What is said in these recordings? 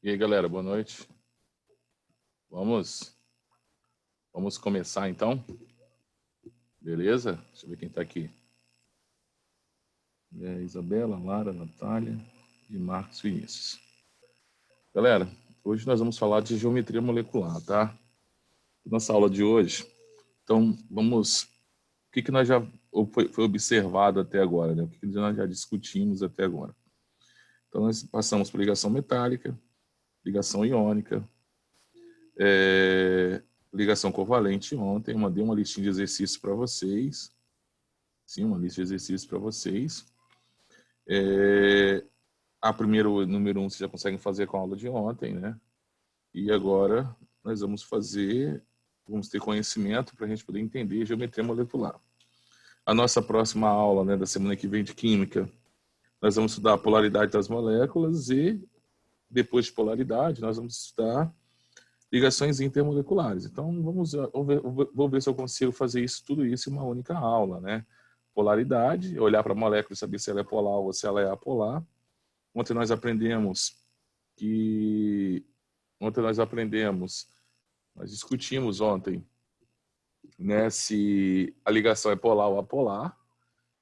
E aí, galera, boa noite. Vamos começar, então? Beleza? Deixa eu ver quem está aqui. Isabela, Lara, Natália e Marcos Vinícius. Galera, hoje nós vamos falar de geometria molecular, tá? Nossa aula de hoje. Então, vamos... O que nós já foi observado até agora, né? O que nós já discutimos até agora? Então, nós passamos por ligação metálica, ligação iônica, ligação covalente ontem. Eu mandei uma listinha de exercícios para vocês. Sim, uma lista de exercícios para vocês. A primeiro, número 1, vocês já conseguem fazer com a aula de ontem, né? E agora nós vamos ter conhecimento para a gente poder entender geometria molecular. A nossa próxima aula, né, da semana que vem de química, nós vamos estudar a polaridade das moléculas e, depois de polaridade, nós vamos estudar ligações intermoleculares. Então, vou ver se eu consigo fazer tudo isso em uma única aula, né? Polaridade, olhar para a molécula e saber se ela é polar ou se ela é apolar. Ontem nós discutimos ontem, né, se a ligação é polar ou apolar.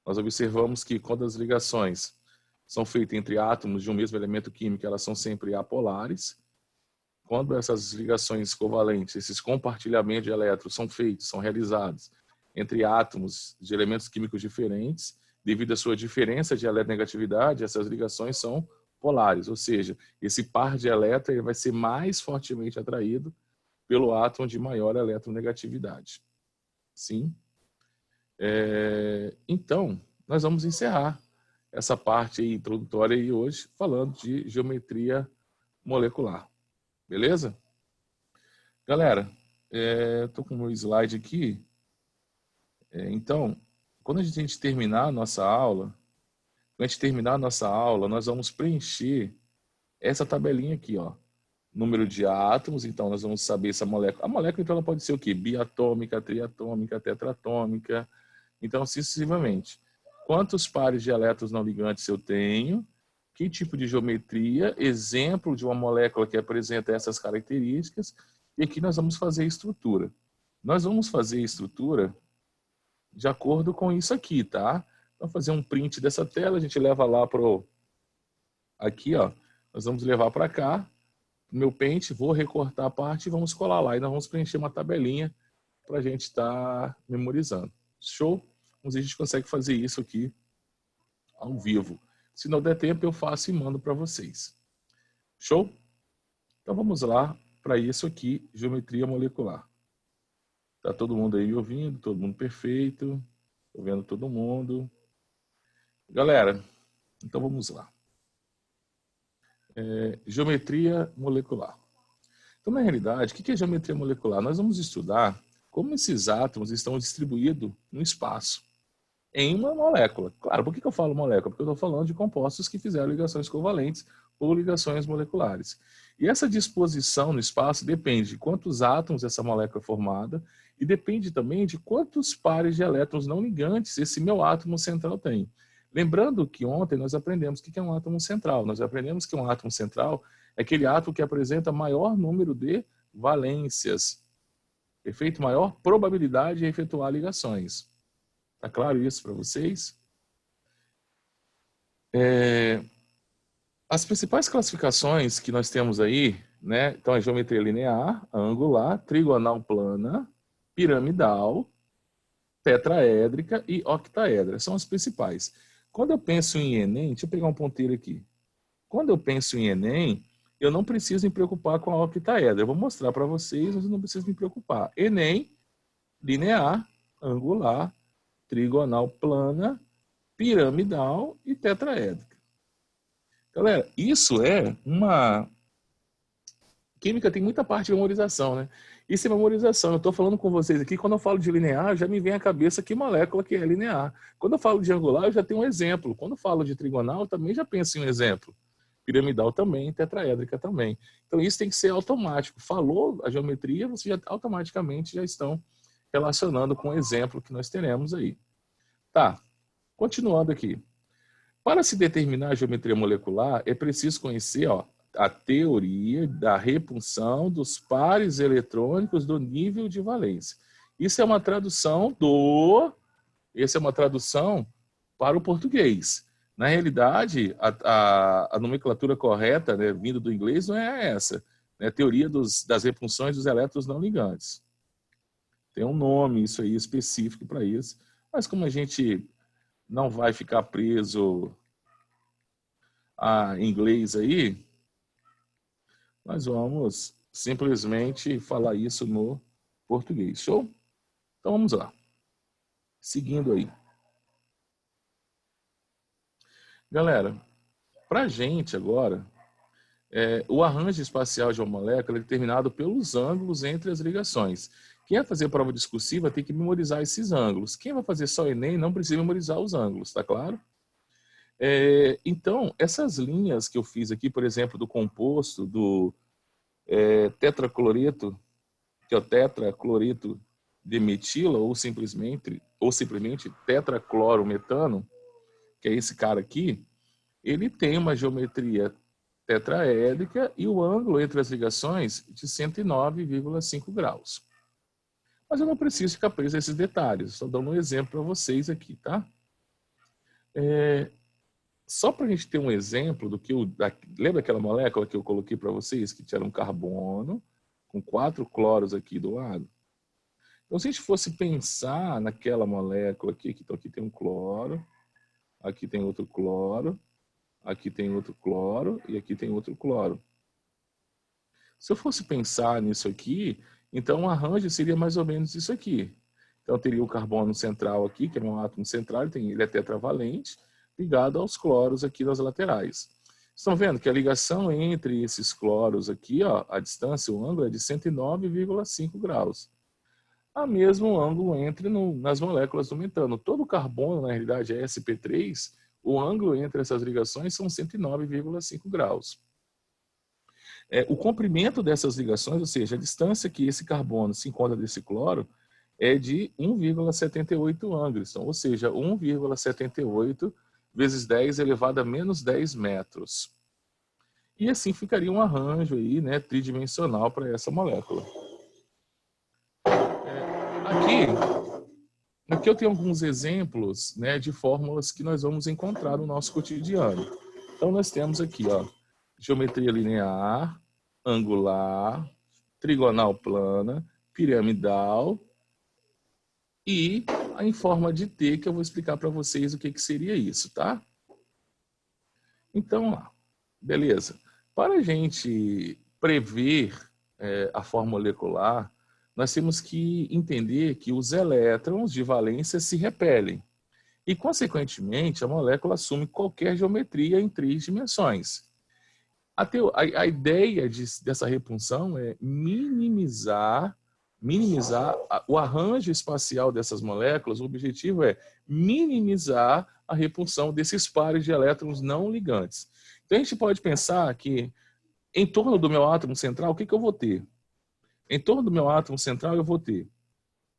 Nós observamos que quando as ligações são feitas entre átomos de um mesmo elemento químico, elas são sempre apolares. Quando essas ligações covalentes, esses compartilhamentos de elétrons são realizados entre átomos de elementos químicos diferentes, devido à sua diferença de eletronegatividade, essas ligações são polares, ou seja, esse par de elétrons vai ser mais fortemente atraído pelo átomo de maior eletronegatividade. Sim? Então, nós vamos encerrar essa parte aí introdutória aí hoje, falando de geometria molecular. Beleza? Galera, estou com o meu slide aqui. Então, quando a gente terminar a nossa aula, nós vamos preencher essa tabelinha aqui, ó. Número de átomos, então nós vamos saber essa molécula. A molécula, então, ela pode ser o quê? Biatômica, triatômica, tetratômica, então, sucessivamente. Quantos pares de elétrons não ligantes eu tenho? Que tipo de geometria? Exemplo de uma molécula que apresenta essas características. E aqui nós vamos fazer a estrutura. Nós vamos fazer a estrutura de acordo com isso aqui, tá? Vamos fazer um print dessa tela, a gente leva lá aqui, ó. Nós vamos levar para cá, no meu pente, vou recortar a parte e vamos colar lá. E nós vamos preencher uma tabelinha para a gente estar memorizando. Show? Vamos ver se a gente consegue fazer isso aqui ao vivo. Se não der tempo, eu faço e mando para vocês. Show? Então vamos lá para isso aqui, geometria molecular. Tá todo mundo aí me ouvindo? Todo mundo perfeito? Estou vendo todo mundo. Galera, então vamos lá. Geometria molecular. Então, na realidade, o que é geometria molecular? Nós vamos estudar como esses átomos estão distribuídos no espaço, em uma molécula. Claro, por que eu falo molécula? Porque eu estou falando de compostos que fizeram ligações covalentes ou ligações moleculares. E essa disposição no espaço depende de quantos átomos essa molécula é formada e depende também de quantos pares de elétrons não ligantes esse meu átomo central tem. Lembrando que ontem nós aprendemos o que é um átomo central. Nós aprendemos que um átomo central é aquele átomo que apresenta maior número de valências. Perfeito? Maior probabilidade de efetuar ligações. Tá claro isso para vocês? As principais classificações que nós temos aí, né? Então, a geometria linear, angular, trigonal plana, piramidal, tetraédrica e octaédrica. São as principais. Quando eu penso em Enem, deixa eu pegar um ponteiro aqui. Quando eu penso em Enem, eu não preciso me preocupar com a octaédrica. Eu vou mostrar para vocês, mas eu não preciso me preocupar. Enem, linear, angular, trigonal plana, piramidal e tetraédrica. Galera, isso é uma... Química tem muita parte de memorização, né? Isso é memorização. Eu estou falando com vocês aqui, quando eu falo de linear, já me vem à cabeça que molécula que é linear. Quando eu falo de angular, eu já tenho um exemplo. Quando eu falo de trigonal, eu também já penso em um exemplo. Piramidal também, tetraédrica também. Então isso tem que ser automático. Falou a geometria, vocês já automaticamente já estão relacionando com o exemplo que nós teremos aí. Tá, continuando aqui. Para se determinar a geometria molecular, é preciso conhecer, ó, a teoria da repunção dos pares eletrônicos do nível de valência. Isso é uma tradução essa é uma tradução para o português. Na realidade, a nomenclatura correta, né, vindo do inglês, não é essa. É a teoria das repunções dos elétrons não ligantes. Tem um nome isso aí específico para isso, mas como a gente não vai ficar preso a inglês aí, nós vamos simplesmente falar isso no português. Show? Então vamos lá. Seguindo aí. Galera, para a gente agora, o arranjo espacial de uma molécula é determinado pelos ângulos entre as ligações. Quem vai fazer prova discursiva tem que memorizar esses ângulos. Quem vai fazer só Enem não precisa memorizar os ângulos, tá claro? Então, essas linhas que eu fiz aqui, por exemplo, do composto do tetracloreto, que é o tetracloreto de metila, ou simplesmente tetraclorometano, que é esse cara aqui, ele tem uma geometria tetraédrica e o ângulo entre as ligações de 109,5 graus. Mas eu não preciso ficar preso a esses detalhes, estou dando um exemplo para vocês aqui, tá? Só para a gente ter um exemplo do que lembra aquela molécula que eu coloquei para vocês, que tinha um carbono com 4 cloros aqui do lado? Então, se a gente fosse pensar naquela molécula aqui, então aqui tem um cloro, aqui tem outro cloro, aqui tem outro cloro e aqui tem outro cloro. Se eu fosse pensar nisso aqui, então o arranjo seria mais ou menos isso aqui. Então teria o carbono central aqui, que é um átomo central, ele é tetravalente, ligado aos cloros aqui das laterais. Estão vendo que a ligação entre esses cloros aqui, ó, a distância, o ângulo é de 109,5 graus. Há mesmo ângulo nas moléculas do metano. Todo carbono, na realidade, é sp3, o ângulo entre essas ligações são 109,5 graus. O comprimento dessas ligações, ou seja, a distância que esse carbono se encontra desse cloro, é de 1,78 Angstrom, ou seja, 1,78 vezes 10 elevado a menos 10 metros. E assim ficaria um arranjo aí, né, tridimensional para essa molécula. Aqui eu tenho alguns exemplos, né, de fórmulas que nós vamos encontrar no nosso cotidiano. Então nós temos aqui, ó, geometria linear, angular, trigonal plana, piramidal e em forma de T, que eu vou explicar para vocês o que seria isso, tá? Então, lá, beleza. Para a gente prever a forma molecular, nós temos que entender que os elétrons de valência se repelem. E, consequentemente, a molécula assume qualquer geometria em 3 dimensões. A ideia dessa repunção é minimizar o arranjo espacial dessas moléculas. O objetivo é minimizar a repunção desses pares de elétrons não ligantes. Então, a gente pode pensar que, em torno do meu átomo central, o que eu vou ter? Em torno do meu átomo central, eu vou ter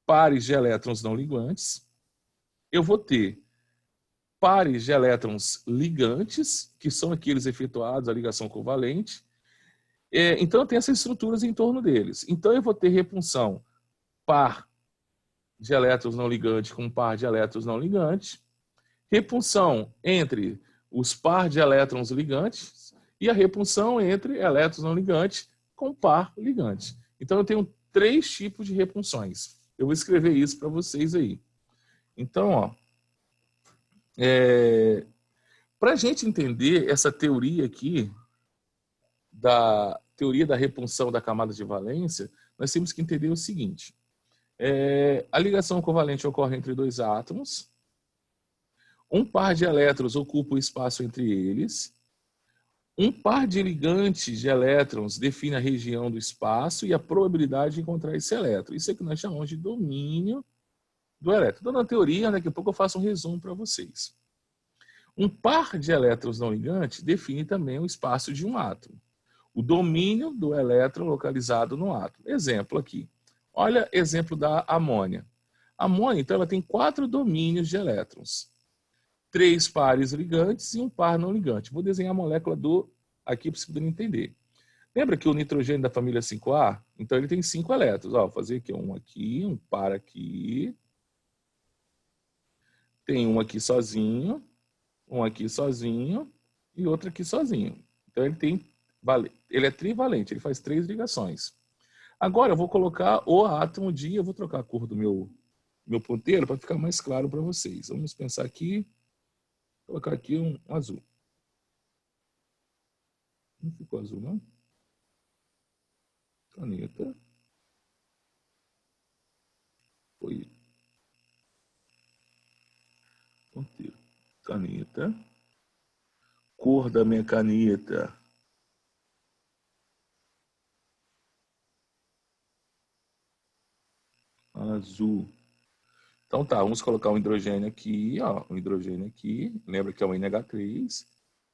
pares de elétrons não ligantes, eu vou ter pares de elétrons ligantes, que são aqueles efetuados a ligação covalente. Então, eu tenho essas estruturas em torno deles. Então, eu vou ter repunção par de elétrons não ligantes com par de elétrons não ligantes, repunção entre os par de elétrons ligantes e a repunção entre elétrons não ligantes com par ligante. Então, eu tenho 3 tipos de repunções. Eu vou escrever isso para vocês aí. Então, ó, para a gente entender essa teoria aqui, da teoria da repunção da camada de valência, nós temos que entender o seguinte. A ligação covalente ocorre entre 2 átomos, um par de elétrons ocupa o espaço entre eles, um par de ligantes de elétrons define a região do espaço e a probabilidade de encontrar esse elétron. Isso é que nós chamamos de domínio do elétron. Então, na teoria, daqui a pouco eu faço um resumo para vocês. Um par de elétrons não ligantes define também o espaço de um átomo. O domínio do elétron localizado no átomo. Exemplo aqui. Olha exemplo da amônia. A amônia, então, ela tem 4 domínios de elétrons. 3 pares ligantes e um par não ligante. Vou desenhar a molécula do aqui para você poder entender. Lembra que o nitrogênio da família 5A? Então ele tem 5 elétrons. Ó, vou fazer aqui um aqui, um par aqui. Tem um aqui sozinho e outro aqui sozinho. Então ele é trivalente, ele faz 3 ligações. Agora eu vou colocar o átomo de, eu vou trocar a cor do meu ponteiro para ficar mais claro para vocês. Vamos pensar aqui, vou colocar aqui um azul. Não ficou azul, não? Caneta. Foi. Ponteiro. Caneta. Cor da minha caneta. Azul. Então tá, vamos colocar um hidrogênio aqui, ó, um hidrogênio aqui. Lembra que é um NH3.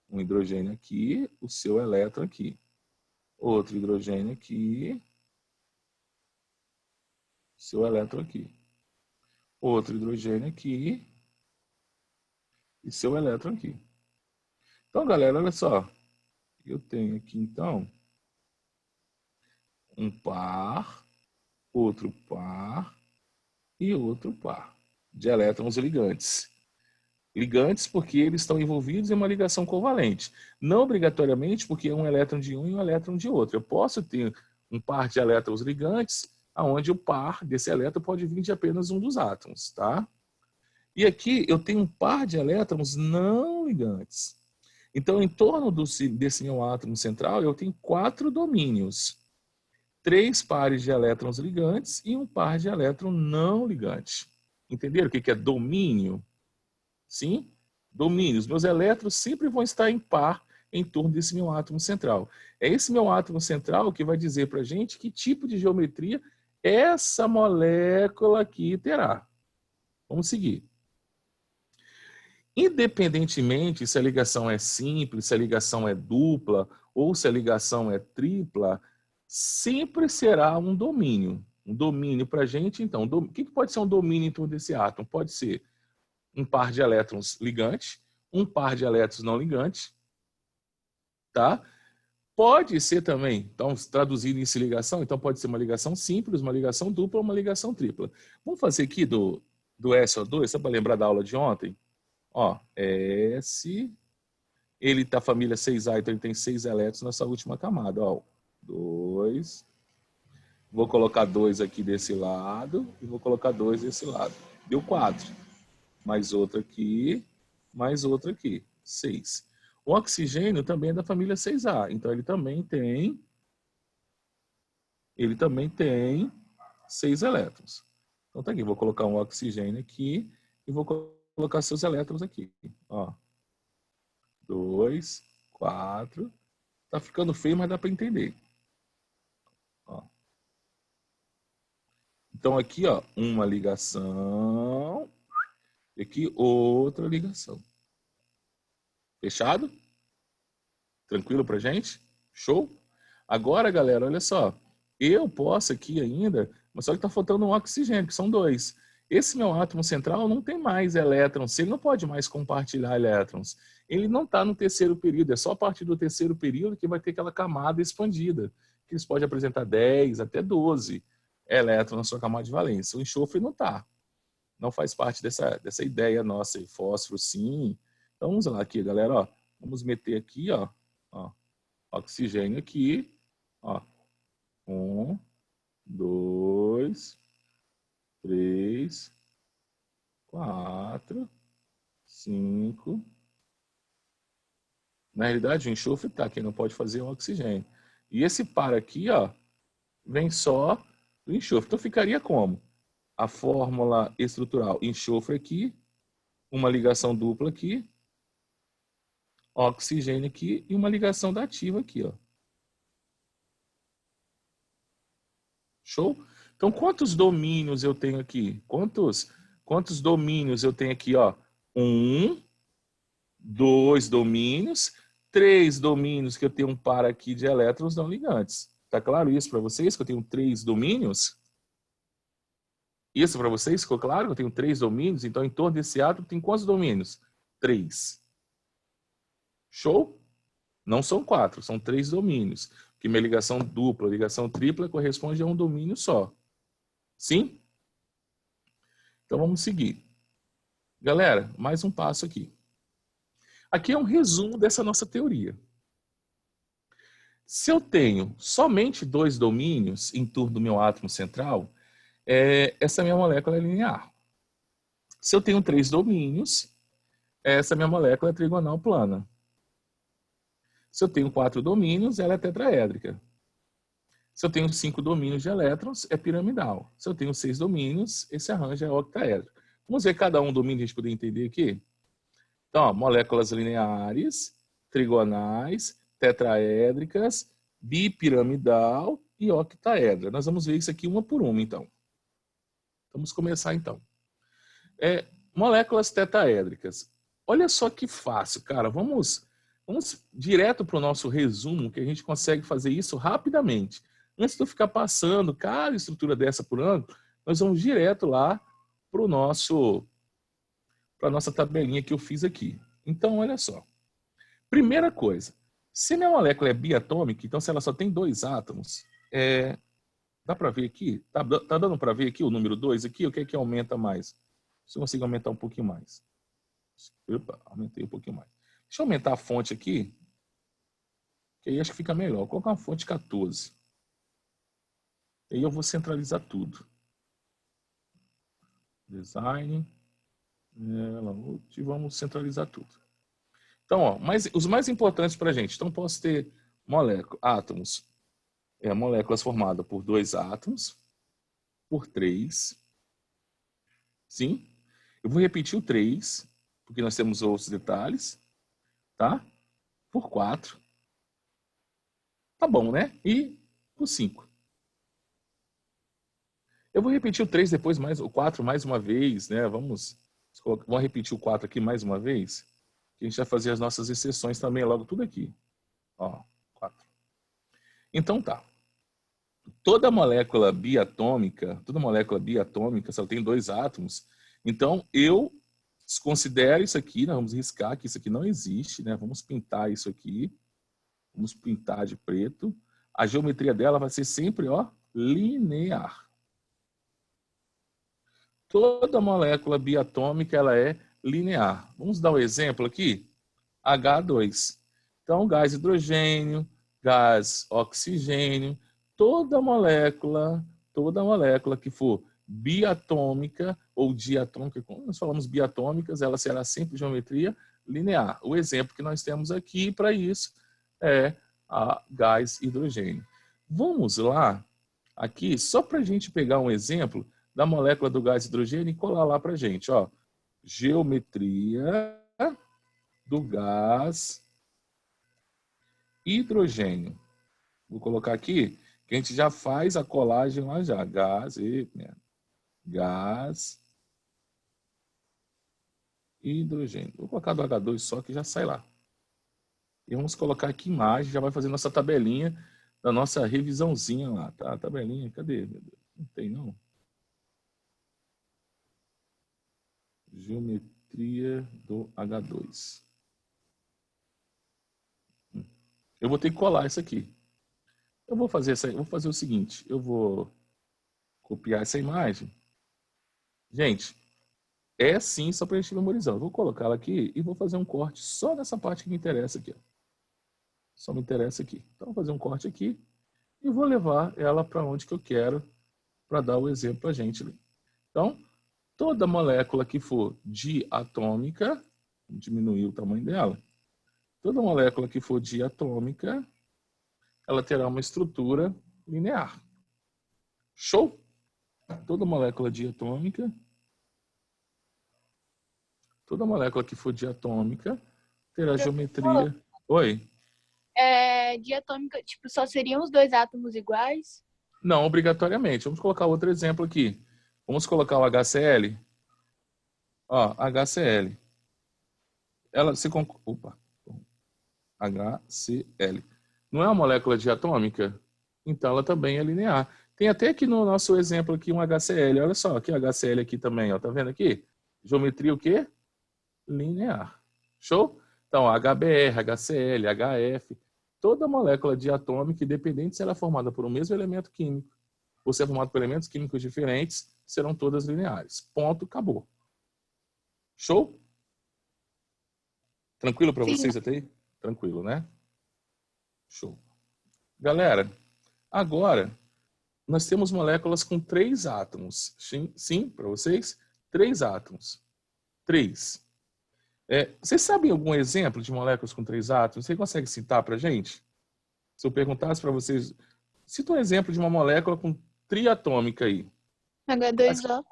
Um hidrogênio aqui, o seu elétron aqui. Outro hidrogênio aqui. Seu elétron aqui. Outro hidrogênio aqui. E seu elétron aqui. Então, galera, olha só. Eu tenho aqui, então, um par, outro par e outro par de elétrons ligantes. Ligantes porque eles estão envolvidos em uma ligação covalente. Não obrigatoriamente porque é um elétron de um e um elétron de outro. Eu posso ter um par de elétrons ligantes, onde o par desse elétron pode vir de apenas um dos átomos, tá? E aqui eu tenho um par de elétrons não ligantes. Então, em torno desse meu átomo central, eu tenho 4 domínios. 3 pares de elétrons ligantes e um par de elétron não ligante. Entenderam o que é domínio? Sim? Domínio. Os meus elétrons sempre vão estar em par em torno desse meu átomo central. É esse meu átomo central que vai dizer para a gente que tipo de geometria essa molécula aqui terá. Vamos seguir. Independentemente se a ligação é simples, se a ligação é dupla ou se a ligação é tripla, sempre será um domínio. Um domínio para a gente, então. O que pode ser um domínio em torno desse átomo? Pode ser um par de elétrons ligantes, um par de elétrons não ligantes, tá? Pode ser também, então, traduzindo isso em ligação, então pode ser uma ligação simples, uma ligação dupla ou uma ligação tripla. Vamos fazer aqui do SO2, só para lembrar da aula de ontem? Ó, S, ele tá família 6A, então ele tem 6 elétrons nessa última camada, ó. 2. Vou colocar 2 aqui desse lado e vou colocar 2 desse lado. Deu 4. Mais outro aqui, mais outro aqui. 6. O oxigênio também é da família 6A, então ele também tem 6 elétrons. Então tá aqui, vou colocar um oxigênio aqui e vou colocar seus elétrons aqui. Ó. 2, 4. Tá ficando feio, mas dá para entender. Ó. Então aqui, ó, uma ligação. E aqui outra ligação. Fechado? Tranquilo pra gente? Show? Agora, galera, olha só. Eu posso aqui ainda, mas só que tá faltando um oxigênio, que são 2. Esse meu átomo central não tem mais elétrons, ele não pode mais compartilhar elétrons. Ele não está no terceiro período, é só a partir do terceiro período que vai ter aquela camada expandida, que eles podem apresentar 10 até 12 elétrons na sua camada de valência. O enxofre não está. Não faz parte dessa ideia nossa. E fósforo, sim. Então, vamos lá aqui, galera. Ó. Vamos meter aqui, ó, oxigênio aqui. Ó. 1, 2, 3, 4, 5. Na realidade, o enxofre está, quem não pode fazer é o oxigênio. E esse par aqui, ó, vem só do enxofre. Então, ficaria como? A fórmula estrutural, enxofre aqui, uma ligação dupla aqui, oxigênio aqui e uma ligação dativa aqui, ó. Show? Então, quantos domínios eu tenho aqui? Quantos domínios eu tenho aqui, ó? 1, 2 domínios, 3 domínios que eu tenho um par aqui de elétrons não ligantes. Tá claro isso para vocês, que eu tenho 3 domínios? Isso para vocês ficou claro? Eu tenho 3 domínios, então em torno desse átomo tem quantos domínios? 3. Show? Não são 4, são 3 domínios. Porque minha ligação dupla, ligação tripla corresponde a um domínio só. Sim? Então vamos seguir. Galera, mais um passo aqui. Aqui é um resumo dessa nossa teoria. Se eu tenho somente 2 domínios em torno do meu átomo central, essa minha molécula é linear. Se eu tenho 3 domínios, essa minha molécula é trigonal plana. Se eu tenho 4 domínios, ela é tetraédrica. Se eu tenho 5 domínios de elétrons, é piramidal. Se eu tenho 6 domínios, esse arranjo é octaédrico. Vamos ver cada um domínio a gente poder entender aqui? Então, ó, moléculas lineares, trigonais, tetraédricas, bipiramidal e octaedra. Nós vamos ver isso aqui uma por uma, então. Vamos começar, então. Moléculas tetraédricas. Olha só que fácil, cara. Vamos direto para o nosso resumo, que a gente consegue fazer isso rapidamente. Antes de eu ficar passando cada estrutura dessa por ano, nós vamos direto lá para a nossa tabelinha que eu fiz aqui. Então, olha só. Primeira coisa, se minha molécula é biatômica, então se ela só tem 2 átomos, dá para ver aqui? Tá dando para ver aqui o número 2 aqui? O que é que aumenta mais? Se eu consigo aumentar um pouquinho mais. Opa, aumentei um pouquinho mais. Deixa eu aumentar a fonte aqui, que aí acho que fica melhor. Vou colocar uma fonte 14. E aí eu vou centralizar tudo. Design. E vamos centralizar tudo. Então, ó, os mais importantes para a gente. Então, posso ter átomos, moléculas formadas por 2 átomos, por 3. Sim? Eu vou repetir o 3, porque nós temos outros detalhes. Tá? Por 4. Tá bom, né? E por 5. Eu vou repetir o 3 depois, o 4 mais uma vez, né? Vamos repetir o 4 aqui mais uma vez. Que a gente vai fazer as nossas exceções também, logo tudo aqui. Ó, 4. Então tá. Toda molécula biatômica, se ela tem 2 átomos, então eu desconsidero isso aqui, nós vamos riscar que isso aqui não existe, né? Vamos pintar isso aqui. Vamos pintar de preto. A geometria dela vai ser sempre, ó, linear. Toda molécula biatômica ela é linear. Vamos dar um exemplo aqui? H2. Então, gás hidrogênio, gás oxigênio, toda molécula que for biatômica ou diatômica, quando nós falamos biatômicas, ela será sempre geometria linear. O exemplo que nós temos aqui para isso é a gás hidrogênio. Vamos lá, aqui, só para a gente pegar um exemplo da molécula do gás hidrogênio e colar lá para a gente. Ó, geometria do gás hidrogênio. Vou colocar aqui, que a gente já faz a colagem lá já. Gás hidrogênio. Vou colocar do H2 só que já sai lá. E vamos colocar aqui imagem, já vai fazer nossa tabelinha da nossa revisãozinha lá, tá? A tabelinha, cadê? Não tem, não. Geometria do H2. Eu vou ter que colar isso aqui. Eu vou fazer o seguinte, eu vou copiar essa imagem. Gente, é sim só para a gente memorizar. Eu vou colocar ela aqui e vou fazer um corte só nessa parte que me interessa aqui. Ó. Só me interessa aqui. Então, vou fazer um corte aqui e vou levar ela para onde que eu quero para dar o exemplo para a gente. Então, toda molécula que for diatômica, vamos diminuir o tamanho dela. Toda molécula que for diatômica, ela terá uma estrutura linear. Show? Toda molécula diatômica, toda molécula que for diatômica terá geometria... Oi? Diatômica, tipo, só seriam os 2 átomos iguais? Não, obrigatoriamente. Vamos colocar outro exemplo aqui. Vamos colocar o HCl. Ó, HCl. Ela se... Opa. HCl. Não é uma molécula diatômica? Então ela também é linear. Tem até aqui no nosso exemplo aqui um HCl. Olha só, aqui o HCl aqui também, ó. Tá vendo aqui? Geometria o quê? Linear. Show? Então, HBr, HCl, HF, toda molécula diatômica, independente se ela é formada por um mesmo elemento químico ou se é formada por elementos químicos diferentes, serão todas lineares. Ponto, acabou. Show? Tranquilo para Sim. vocês até aí? Tranquilo, né? Show. Galera, agora nós temos moléculas com 3 átomos. Sim, para vocês? 3 átomos. 3. Vocês sabem algum exemplo de moléculas com 3 átomos? Você consegue citar para a gente? Se eu perguntasse para vocês, cita um exemplo de uma molécula com triatômica aí. H2O.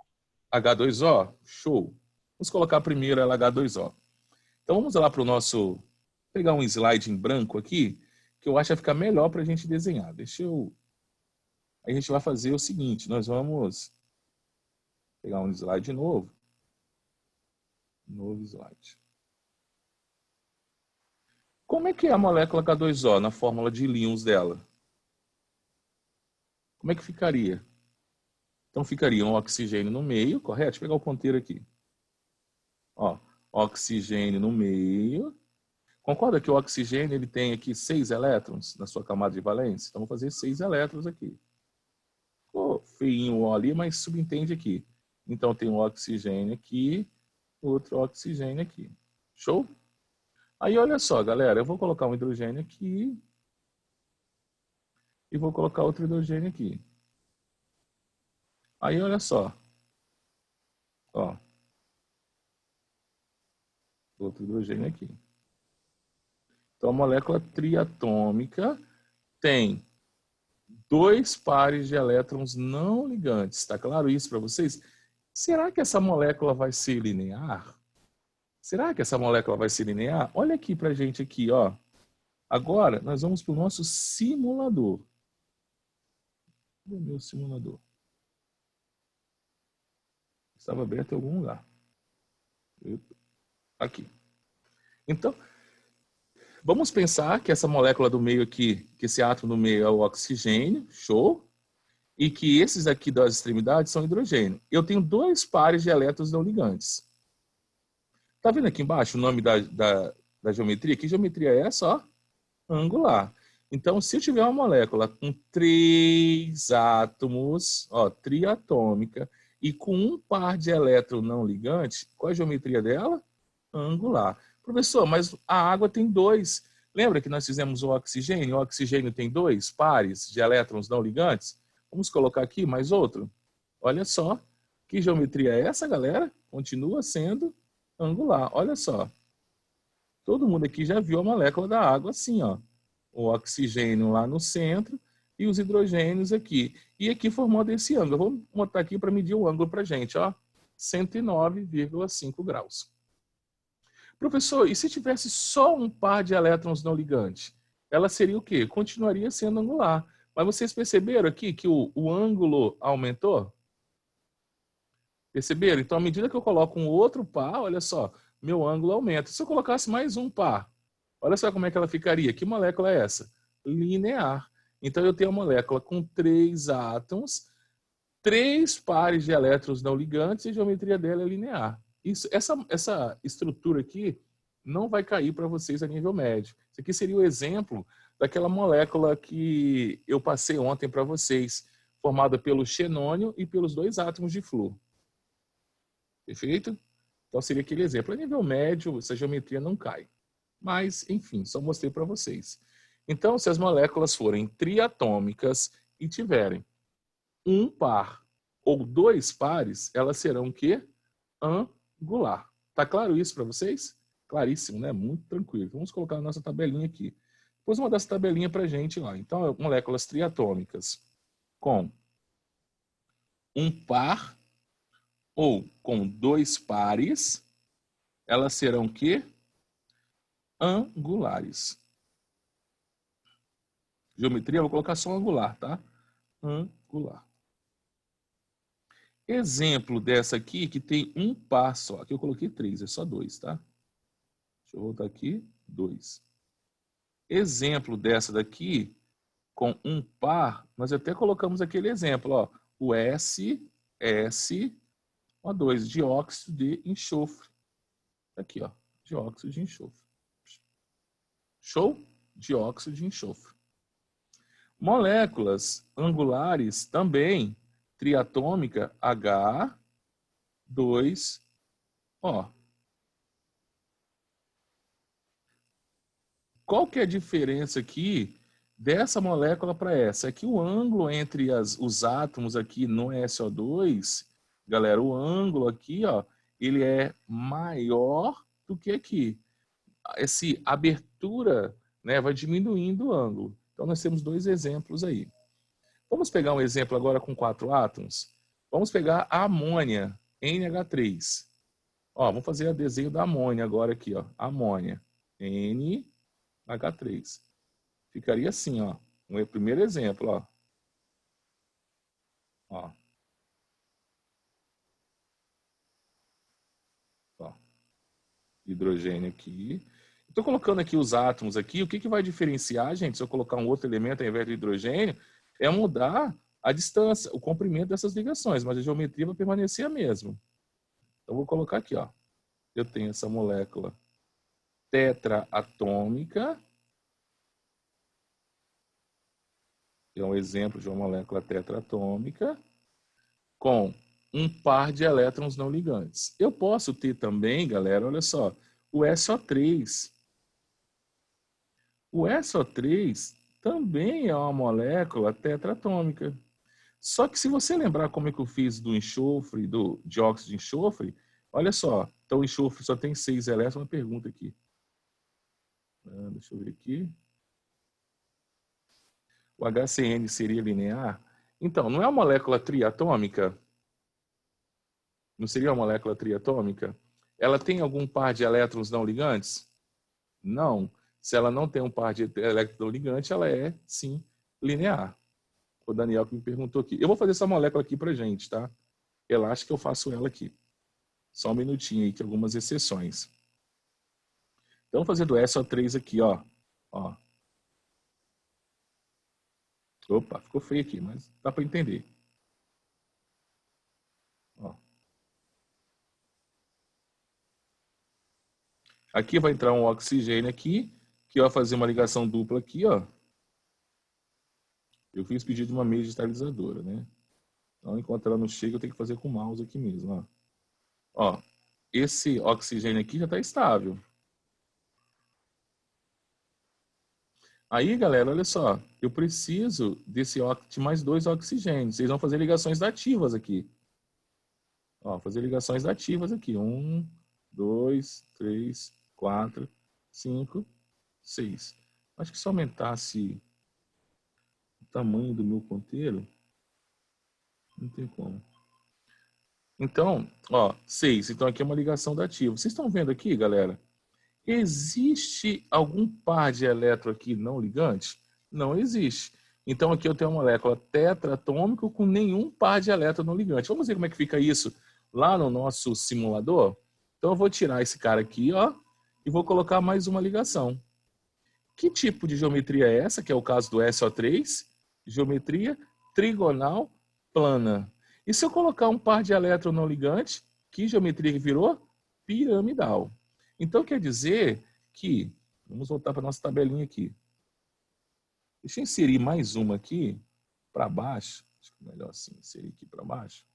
H2O? Show. Vamos colocar primeiro ela H2O. Então vamos lá para o nosso... Pegar um slide em branco aqui, que eu acho que vai ficar melhor para a gente desenhar. A gente vai fazer o seguinte, nós vamos pegar um slide novo. Novo slide. Como é que é a molécula H2O na fórmula de íons dela? Como é que ficaria? Então ficaria um oxigênio no meio, correto? Deixa eu pegar o ponteiro aqui. Ó, oxigênio no meio. Concorda que o oxigênio ele tem aqui 6 elétrons na sua camada de valência? Então, vou fazer 6 elétrons aqui. Ficou feinho o O ali, mas subentende aqui. Então, tem um oxigênio aqui, outro oxigênio aqui. Show? Aí, olha só, galera. Eu vou colocar um hidrogênio aqui. E vou colocar outro hidrogênio aqui. Aí, olha só. Ó. Outro hidrogênio aqui. Então, a molécula triatômica tem 2 pares de elétrons não ligantes. Está claro isso para vocês? Será que essa molécula vai ser linear? Será que essa molécula vai ser linear? Olha aqui para a gente aqui, ó. Agora, nós vamos para o nosso simulador. Cadê o meu simulador? Estava aberto em algum lugar. Aqui. Então, vamos pensar que essa molécula do meio aqui, que esse átomo do meio é o oxigênio, show, e que esses aqui das extremidades são hidrogênio. Eu tenho 2 pares de elétrons não ligantes. Tá vendo aqui embaixo o nome da geometria? Que geometria é essa? Ó, angular. Então, se eu tiver uma molécula com 3 átomos, ó, triatômica, e com 1 par de elétron não ligante, qual é a geometria dela? Angular. Professor, mas a água tem 2. Lembra que nós fizemos o oxigênio? O oxigênio tem 2 pares de elétrons não ligantes? Vamos colocar aqui mais outro. Olha só. Que geometria é essa, galera? Continua sendo angular. Olha só. Todo mundo aqui já viu a molécula da água assim, ó. O oxigênio lá no centro e os hidrogênios aqui. E aqui formando esse ângulo. Eu vou botar aqui para medir o ângulo para a gente, ó. 109,5 graus. Professor, e se tivesse só um par de elétrons não ligantes? Ela seria o quê? Continuaria sendo angular. Mas vocês perceberam aqui que o ângulo aumentou? Perceberam? Então, à medida que eu coloco um outro par, olha só, meu ângulo aumenta. Se eu colocasse mais um par, olha só como é que ela ficaria. Que molécula é essa? Linear. Então, eu tenho uma molécula com 3 átomos, 3 pares de elétrons não ligantes e a geometria dela é linear. Essa estrutura aqui não vai cair para vocês a nível médio. Isso aqui seria o exemplo daquela molécula que eu passei ontem para vocês, formada pelo xenônio e pelos 2 átomos de flúor. Perfeito? Então seria aquele exemplo. A nível médio, essa geometria não cai. Mas, enfim, só mostrei para vocês. Então, se as moléculas forem triatômicas e tiverem 1 par ou 2 pares, elas serão o quê? Angular. Tá claro isso para vocês? Claríssimo, né? Muito tranquilo. Vamos colocar a nossa tabelinha aqui. Depois vou mandar essa tabelinha para a gente lá. Então, moléculas triatômicas com 1 par ou com 2 pares, elas serão o quê? Angulares. Geometria, eu vou colocar só angular, tá? Angular. Exemplo dessa aqui, que tem 1 par só. Aqui eu coloquei 3, é só 2, tá? Deixa eu voltar aqui, 2. Exemplo dessa daqui, com 1 par, nós até colocamos aquele exemplo, ó. O SO2, dióxido de enxofre. Aqui, ó, dióxido de enxofre. Show? Dióxido de enxofre. Moléculas angulares também, triatômica H2O. Qual que é a diferença aqui dessa molécula para essa? É que o ângulo entre os átomos aqui no SO2, galera, o ângulo aqui, ó, ele é maior do que aqui. Essa abertura, né, vai diminuindo o ângulo. Então, nós temos dois exemplos aí. Vamos pegar um exemplo agora com 4 átomos? Vamos pegar a amônia, NH3. Ó, vamos fazer o desenho da amônia agora aqui, ó. Amônia, NH3. Ficaria assim, ó. Um primeiro exemplo, ó. Ó. Ó. Hidrogênio aqui. Estou colocando aqui os átomos aqui. O que vai diferenciar, gente, se eu colocar um outro elemento ao invés do hidrogênio, é mudar a distância, o comprimento dessas ligações, mas a geometria vai permanecer a mesma. Então, vou colocar aqui, ó. Eu tenho essa molécula tetraatômica. É um exemplo de uma molécula tetraatômica com um par de elétrons não ligantes. Eu posso ter também, galera, olha só, o SO3. O SO3 também é uma molécula tetraatômica. Só que se você lembrar como é que eu fiz do enxofre, do dióxido de enxofre, olha só, então o enxofre só tem 6 elétrons, uma pergunta aqui. Deixa eu ver aqui. O HCN seria linear? Então, não é uma molécula triatômica? Não seria uma molécula triatômica? Ela tem algum par de elétrons não ligantes? Não. Se ela não tem um par de elétrons não ligantes, ela é, sim, linear. O Daniel que me perguntou aqui. Eu vou fazer essa molécula aqui pra gente, tá? Relaxa que eu faço ela aqui. Só um minutinho aí, que algumas exceções. Então, vou fazer do SO3 aqui, ó. Ó. Opa, ficou feio aqui, mas dá para entender. Ó. Aqui vai entrar um oxigênio aqui, que vai fazer uma ligação dupla aqui, ó. Eu fiz pedido de uma meia digitalizadora, né? Então, enquanto ela não chega, eu tenho que fazer com o mouse aqui mesmo, ó. Ó, esse oxigênio aqui já está estável. Aí, galera, olha só. Eu preciso de mais 2 oxigênios. Vocês vão fazer ligações dativas aqui. Ó, fazer ligações dativas aqui. 1, 2, 3, 4, 5, 6. Acho que se eu aumentasse o tamanho do meu ponteiro, não tem como. Então, ó, 6. Então, aqui é uma ligação dativa. Vocês estão vendo aqui, galera? Existe algum par de elétron aqui não ligante? Não existe. Então, aqui eu tenho uma molécula tetraatômica com nenhum par de elétron não ligante. Vamos ver como é que fica isso lá no nosso simulador? Então, eu vou tirar esse cara aqui, ó, e vou colocar mais uma ligação. Que tipo de geometria é essa? Que é o caso do SO3. Geometria trigonal plana. E se eu colocar um par de elétron não ligante, que geometria que virou? Piramidal. Então, quer dizer que... Vamos voltar para a nossa tabelinha aqui. Deixa eu inserir mais uma aqui para baixo. Acho que é melhor assim, inserir aqui para baixo.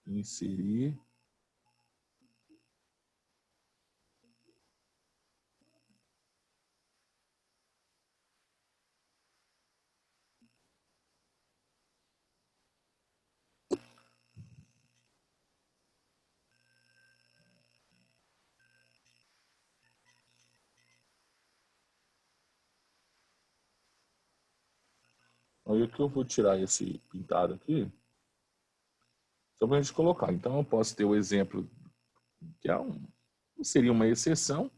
Inserir... Aí que eu vou tirar esse pintado aqui, só para a gente colocar. Então, eu posso ter o exemplo, que seria uma exceção,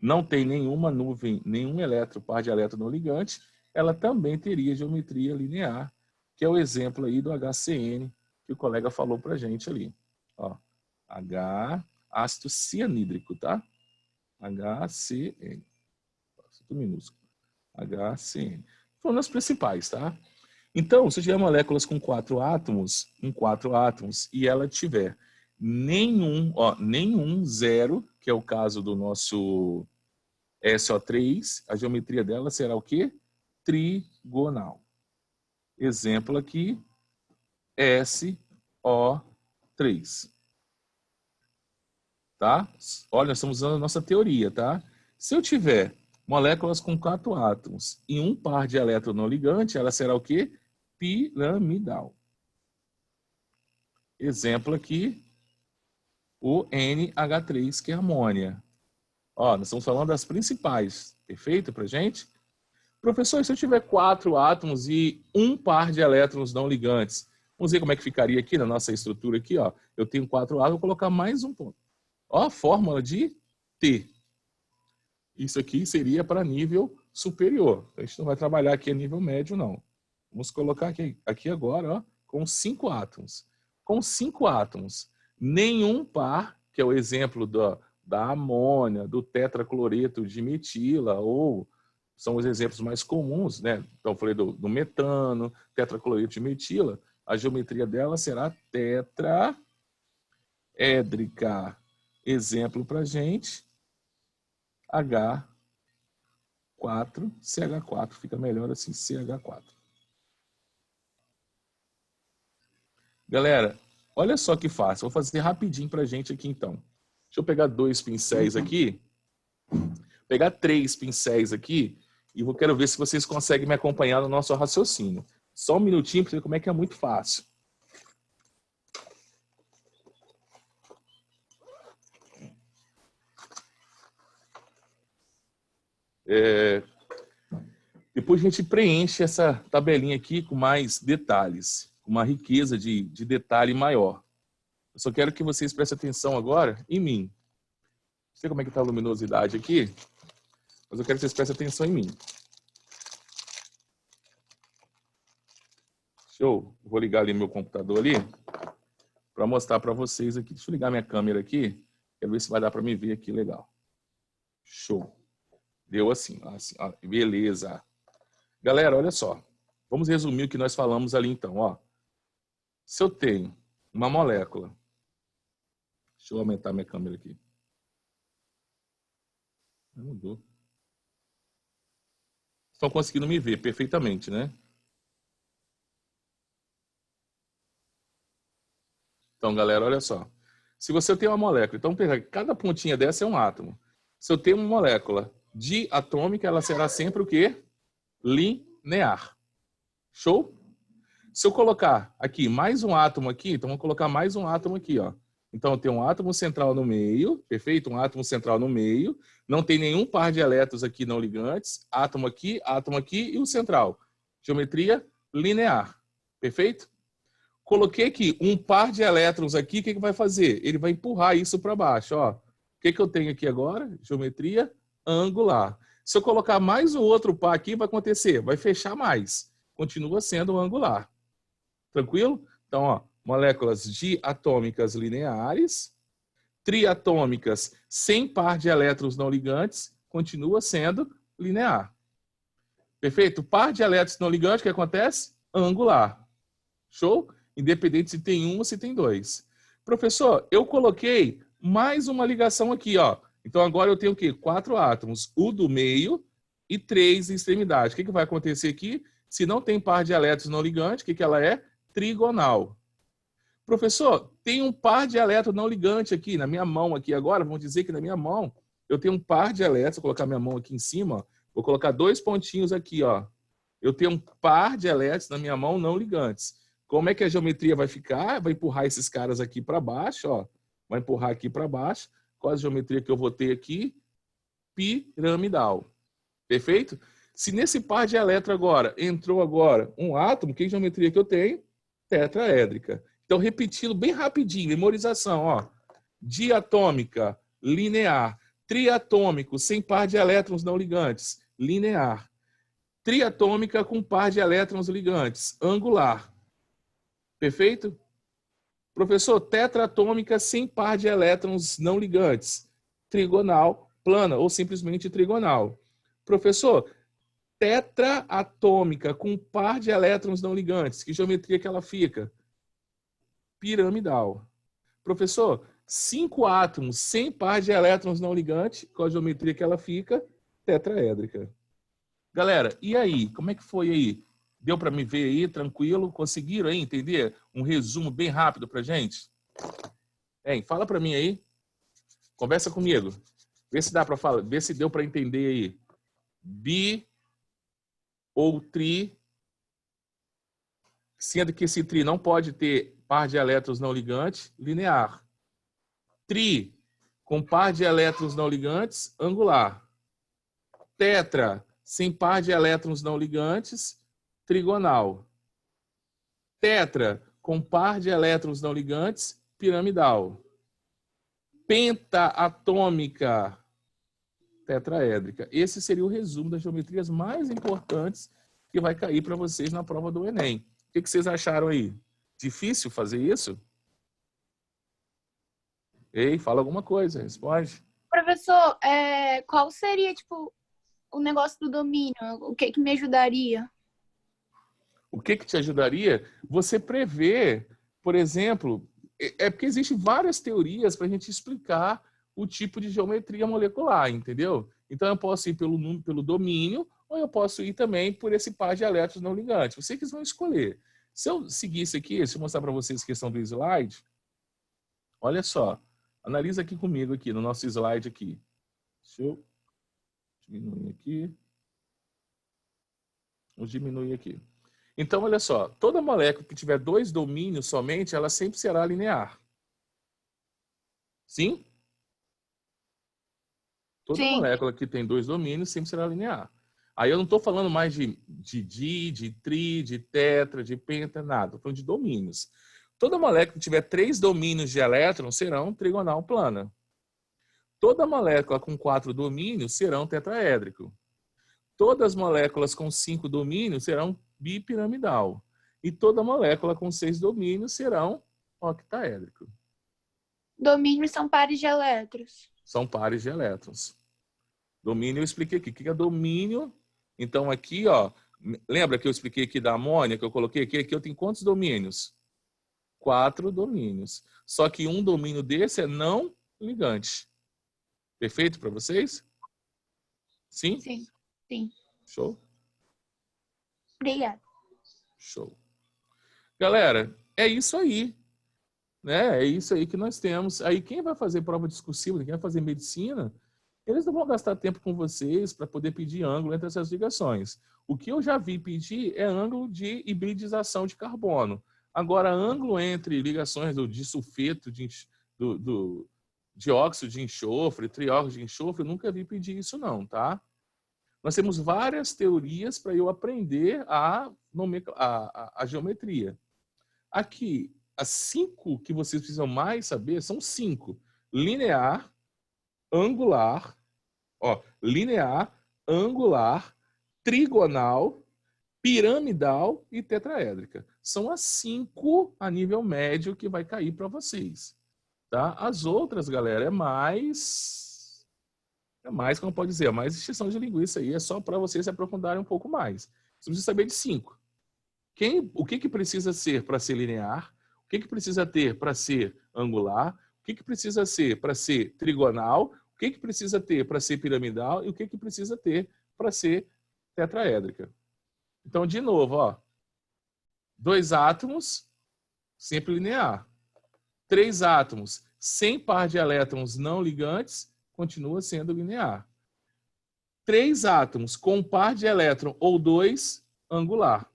não tem nenhuma nuvem, nenhum par de elétron não ligante, ela também teria geometria linear, que é o exemplo aí do HCN, que o colega falou para a gente ali. Ó, H, ácido cianídrico, tá? HCN. Tudo minúsculo. HCN. Foram as principais, tá? Então, se eu tiver moléculas com 4 átomos, e ela tiver nenhum zero, que é o caso do nosso SO3, a geometria dela será o quê? Trigonal. Exemplo aqui, SO3. Tá? Olha, nós estamos usando a nossa teoria, tá? Se eu tiver moléculas com 4 átomos e um par de elétron não ligante, ela será o quê? Piramidal. Exemplo aqui, o NH3, que é amônia. Ó, nós estamos falando das principais. Perfeito pra gente? Professor, se eu tiver 4 átomos e um par de elétrons não ligantes, vamos ver como é que ficaria aqui na nossa estrutura aqui, ó. Eu tenho 4 átomos, vou colocar mais um ponto. Ó, a fórmula de T. Isso aqui seria para nível superior. A gente não vai trabalhar aqui a nível médio, não. Vamos colocar aqui agora, ó, com 5 átomos. Com 5 átomos, nenhum par, que é o exemplo da amônia, do tetracloreto de metila, ou são os exemplos mais comuns, né? Então, eu falei do metano, tetracloreto de metila, a geometria dela será tetraédrica. Exemplo para gente, H4, CH4, fica melhor assim, CH4. Galera, olha só que fácil, vou fazer rapidinho para gente aqui então. Deixa eu pegar 2 pincéis aqui, pegar 3 pincéis aqui, e quero ver se vocês conseguem me acompanhar no nosso raciocínio. Só um minutinho para ver como é que é muito fácil. Depois a gente preenche essa tabelinha aqui com mais detalhes, com uma riqueza de detalhe maior. Eu só quero que vocês prestem atenção agora em mim. Não sei como é que está a luminosidade aqui, mas eu quero que vocês prestem atenção em mim. Show? Vou ligar ali meu computador ali para mostrar para vocês aqui. Deixa eu ligar minha câmera aqui. Quero ver se vai dar para me ver aqui legal. Show. Deu assim, ó, beleza. Galera, olha só. Vamos resumir o que nós falamos ali então, ó. Se eu tenho uma molécula, deixa eu aumentar minha câmera aqui. Mudou. Estão conseguindo me ver perfeitamente, né? Então, galera, olha só. Se você tem uma molécula, então cada pontinha dessa é um átomo. Se eu tenho uma molécula diatômica, ela será sempre o quê? Linear. Show? Se eu colocar aqui mais um átomo aqui, então vamos colocar mais um átomo aqui, ó. Então eu tenho um átomo central no meio, perfeito? Um átomo central no meio. Não tem nenhum par de elétrons aqui não ligantes. Átomo aqui e o central. Geometria linear. Perfeito? Coloquei aqui um par de elétrons aqui, o que vai fazer? Ele vai empurrar isso para baixo, ó. O que eu tenho aqui agora? Geometria angular. Se eu colocar mais um outro par aqui, vai acontecer? Vai fechar mais. Continua sendo angular. Tranquilo? Então, ó, moléculas diatômicas lineares, triatômicas sem par de elétrons não ligantes, continua sendo linear. Perfeito? Par de elétrons não ligantes, o que acontece? Angular. Show? Independente se tem um ou se tem dois. Professor, eu coloquei mais uma ligação aqui, ó. Então agora eu tenho o quê? 4 átomos, o do meio e 3 extremidades. O que vai acontecer aqui? Se não tem par de elétrons não ligantes, o que ela é? Trigonal. Professor, tem um par de elétrons não ligante aqui na minha mão aqui agora. Vamos dizer que na minha mão eu tenho um par de elétrons. Vou colocar minha mão aqui em cima. Ó. Vou colocar 2 pontinhos aqui, ó. Eu tenho um par de elétrons na minha mão não ligantes. Como é que a geometria vai ficar? Vai empurrar esses caras aqui para baixo, ó. Vai empurrar aqui para baixo. Qual a geometria que eu vou ter aqui? Piramidal. Perfeito? Se nesse par de elétrons agora entrou agora um átomo, que geometria que eu tenho? Tetraédrica. Então, repetindo bem rapidinho, memorização, ó. Diatômica, linear. Triatômico, sem par de elétrons não ligantes, linear. Triatômica com par de elétrons ligantes, angular. Perfeito? Professor, tetraatômica sem par de elétrons não ligantes, trigonal, plana ou simplesmente trigonal. Professor, tetraatômica com par de elétrons não ligantes, que geometria que ela fica? Piramidal. Professor, 5 átomos sem par de elétrons não ligantes, qual a geometria que ela fica? tetraédrica. Galera, e aí? Como é que foi aí? Deu para me ver aí, tranquilo? Conseguiram aí entender? Um resumo bem rápido para gente? Hein, fala para mim aí. Conversa comigo. Vê se dá para falar, vê se deu para entender aí. Bi ou tri, sendo que esse tri não pode ter par de elétrons não ligantes, linear. Tri, com par de elétrons não ligantes, angular. Tetra, sem par de elétrons não ligantes, trigonal. Tetra, com par de elétrons não ligantes, piramidal. Pentaatômica, tetraédrica. Esse seria o resumo das geometrias mais importantes que vai cair para vocês na prova do Enem. O que vocês acharam aí? Difícil fazer isso? Ei, fala alguma coisa, responde. Professor, qual seria, tipo, o negócio do domínio? O que me ajudaria? O que te ajudaria? Você prever, por exemplo, é porque existem várias teorias para a gente explicar o tipo de geometria molecular, entendeu? Então eu posso ir pelo domínio, ou eu posso ir também por esse par de elétrons não ligantes. Vocês vão escolher. Se eu seguir isso aqui, se eu mostrar para vocês a questão do slide, olha só. Analisa aqui comigo, aqui no nosso slide aqui. Deixa eu diminuir aqui. Vamos diminuir aqui. Então, olha só, toda molécula que tiver dois domínios somente, ela sempre será linear. Sim? Toda Sim. molécula que tem dois domínios sempre será linear. Aí eu não estou falando mais de di, de tri, de tetra, de penta, nada. Estou falando de domínios. Toda molécula que tiver três domínios de elétrons serão trigonal plana. Toda molécula com 4 domínios serão tetraédrico. Todas as moléculas com 5 domínios serão bipiramidal. E toda molécula com 6 domínios serão octaédrico. Domínios são pares de elétrons. São pares de elétrons. Domínio eu expliquei aqui. O que é domínio? Então aqui, ó, lembra que eu expliquei aqui da amônia, que eu coloquei aqui? Aqui eu tenho quantos domínios? 4 domínios. Só que um domínio desse é não ligante. Perfeito para vocês? Sim? Sim, sim. Show? Obrigada. Show. Galera, é isso aí. Né? É isso aí que nós temos. Aí quem vai fazer prova discursiva, quem vai fazer medicina, eles não vão gastar tempo com vocês para poder pedir ângulo entre essas ligações. O que eu já vi pedir é ângulo de hibridização de carbono. Agora, ângulo entre ligações do disulfeto, do dióxido de enxofre, trióxido de enxofre, eu nunca vi pedir isso não, tá? Nós temos várias teorias para eu aprender a geometria. Aqui, as 5 que vocês precisam mais saber são 5. Linear, angular, linear, angular, trigonal, piramidal e tetraédrica. São as 5 a nível médio que vai cair para vocês. Tá? As outras, galera, é mais, como pode dizer, é mais extinção de linguiça aí, é só para vocês se aprofundarem um pouco mais. Você precisa saber de 5. O que precisa ser para ser linear? O que precisa ter para ser angular? O que precisa ser para ser trigonal? O que precisa ter para ser piramidal? E o que precisa ter para ser tetraédrica? Então, de novo, ó, 2 átomos, sempre linear. 3 átomos sem par de elétrons não ligantes, continua sendo linear. 3 átomos com par de elétron ou 2, angular.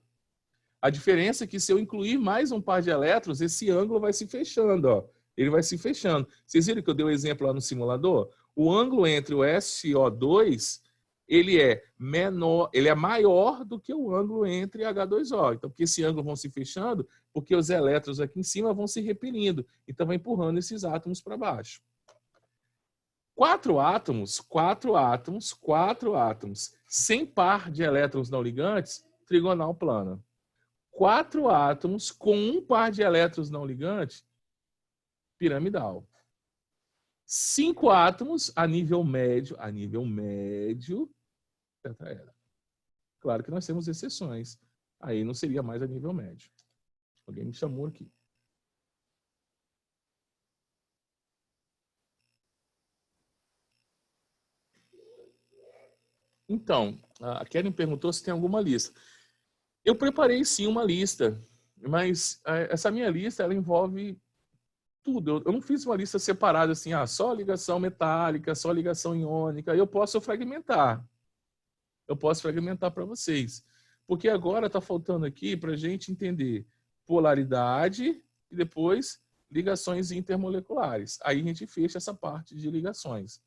A diferença é que se eu incluir mais um par de elétrons, esse ângulo vai se fechando, ó. Ele vai se fechando. Vocês viram que eu dei um exemplo lá no simulador? O ângulo entre o SO2, ele é menor, ele é maior do que o ângulo entre H2O. Então, porque esse ângulo vão se fechando, porque os elétrons aqui em cima vão se repelindo. Então, vai empurrando esses átomos para baixo. 4 átomos, sem par de elétrons não ligantes, trigonal plana. 4 átomos com um par de elétrons não ligantes, piramidal. 5 átomos a nível médio, tetraédrico. Claro que nós temos exceções. Aí não seria mais a nível médio. Alguém me chamou aqui. Então, a Karen perguntou se tem alguma lista. Eu preparei sim uma lista, mas essa minha lista ela envolve tudo. Eu não fiz uma lista separada assim, só ligação metálica, só ligação iônica. Eu posso fragmentar. Eu posso fragmentar para vocês. Porque agora está faltando aqui para a gente entender polaridade e depois ligações intermoleculares. Aí a gente fecha essa parte de ligações.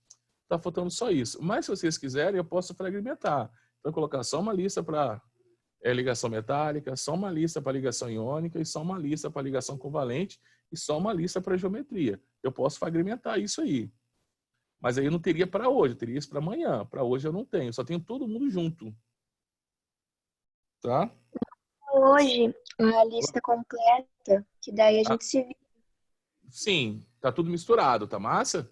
Está faltando só isso. Mas se vocês quiserem, eu posso fragmentar. Então, colocar só uma lista para ligação metálica, só uma lista para ligação iônica e só uma lista para ligação covalente e só uma lista para geometria. Eu posso fragmentar isso aí. Mas aí eu não teria para hoje, eu teria isso para amanhã. Para hoje eu não tenho, só tenho todo mundo junto. Tá? Hoje, a lista completa, que daí a gente se vê. Sim, tá tudo misturado, tá massa?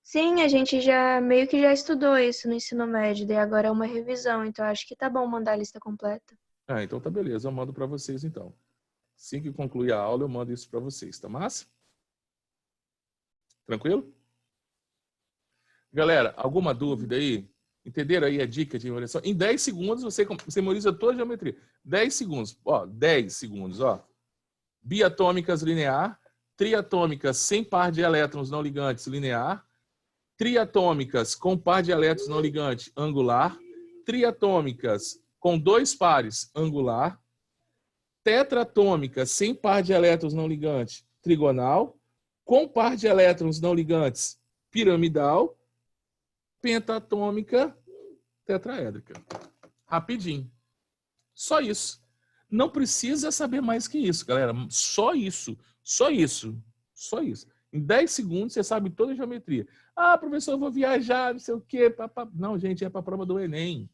Sim, a gente já meio que já estudou isso no ensino médio, daí agora é uma revisão, então acho que tá bom mandar a lista completa. Então tá beleza, eu mando para vocês então. Assim que concluir a aula, eu mando isso para vocês, tá massa? Tranquilo? Galera, alguma dúvida aí? Entenderam aí a dica de memorização? Em 10 segundos você memoriza toda a geometria. 10 segundos, 10 segundos, Biatômicas linear, triatômicas sem par de elétrons não ligantes linear, triatômicas com par de elétrons não ligante angular, triatômicas com 2 pares angular, tetratômicas sem par de elétrons não ligante trigonal, com par de elétrons não ligantes piramidal, pentatômica tetraédrica. Rapidinho. Só isso. Não precisa saber mais que isso, galera. Só isso. Só isso. Só isso. Em 10 segundos você sabe toda a geometria. Professor, eu vou viajar, não sei o quê. Não, gente, é para a prova do Enem.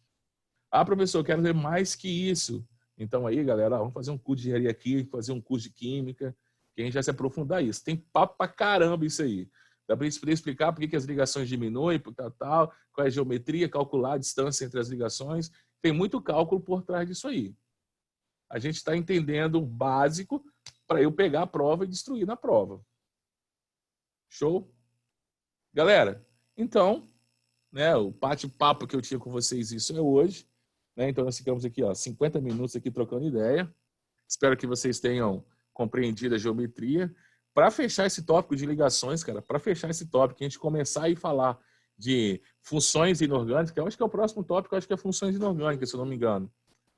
Professor, eu quero ver mais que isso. Então aí, galera, vamos fazer um curso de engenharia aqui, fazer um curso de química, que a gente vai se aprofundar isso. Tem papo pra caramba isso aí. Dá para a gente poder explicar por que as ligações diminuem, qual é a geometria, calcular a distância entre as ligações. Tem muito cálculo por trás disso aí. A gente está entendendo o básico para eu pegar a prova e destruir na prova. Show? Galera, então, o bate-papo que eu tinha com vocês, isso é hoje. Então, nós ficamos aqui, 50 minutos aqui trocando ideia. Espero que vocês tenham compreendido a geometria. Para fechar esse tópico de ligações, cara, para fechar esse tópico, a gente começar a falar de funções inorgânicas, eu acho que é o próximo tópico, acho que é funções inorgânicas, se eu não me engano.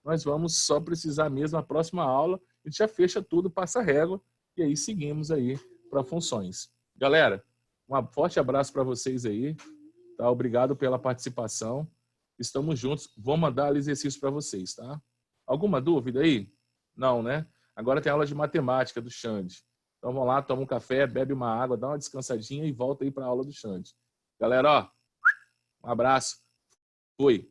Nós vamos só precisar mesmo, na próxima aula, a gente já fecha tudo, passa a régua, e aí seguimos aí para funções. Galera, um forte abraço para vocês aí, tá? Obrigado pela participação. Estamos juntos. Vou mandar exercício para vocês, tá? Alguma dúvida aí? Não, né? Agora tem aula de matemática do Xande. Então vamos lá, toma um café, bebe uma água, dá uma descansadinha e volta aí para a aula do Xande. Galera, um abraço. Fui.